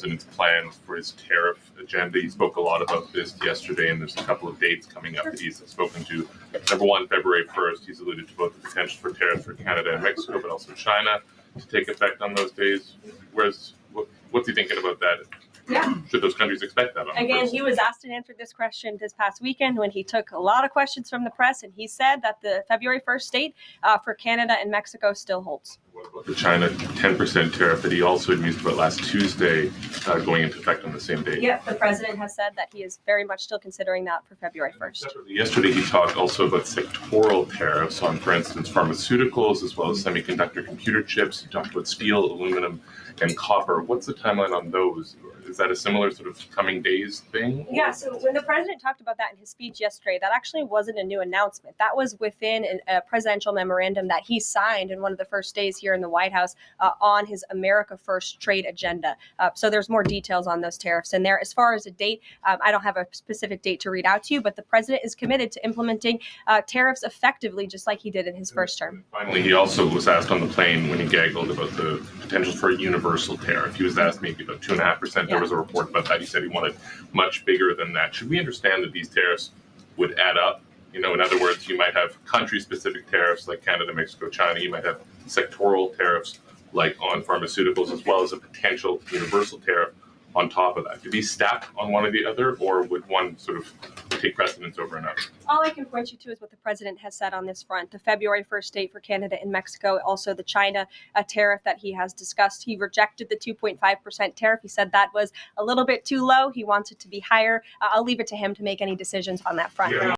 president's plan for his tariff agenda. He spoke a lot about this yesterday, and there's a couple of dates coming up that he's spoken to. Number one, February 1st, he's alluded to both the potential for tariffs for Canada and Mexico, but also China to take effect on those days. What's he thinking about that? Yeah. Should those countries expect that? Again, he was asked and answered this question this past weekend when he took a lot of questions from the press, and he said that the February 1st date for Canada and Mexico still holds. What about the China 10% tariff that he also had mused about last Tuesday going into effect on the same day? Yep, the president has said that he is very much still considering that for February 1st. Yesterday, he talked also about sectoral tariffs on, for instance, pharmaceuticals as well as semiconductor computer chips. He talked about steel, aluminum, and copper. What's the timeline on those? Is that a similar sort of coming days thing? Yeah, so when the president talked about that in his speech yesterday, that actually wasn't a new announcement. That was within a presidential memorandum that he signed in one of the first days here in the White House on his America First trade agenda. So there's more details on those tariffs in there. As far as a date, I don't have a specific date to read out to you, but the president is committed to implementing tariffs effectively, just like he did in his first term. Finally, he also was asked on the plane when he gaggled about the potential for a universal tariff. He was asked maybe about 2.5%. There was a report about that. He said he wanted much bigger than that. Should we understand that these tariffs would add up? You know, in other words, you might have country-specific tariffs like Canada, Mexico, China. You might have sectoral tariffs like on pharmaceuticals, as well as a potential universal tariff on top of that. Do these stack on one or the other, or would one sort of take precedence over another? All I can point you to is what the president has said on this front. The February 1st date for Canada and Mexico, also the China tariff that he has discussed. He rejected the 2.5% tariff. He said that was a little bit too low. He wants it to be higher. I'll leave it to him to make any decisions on that front. Yeah.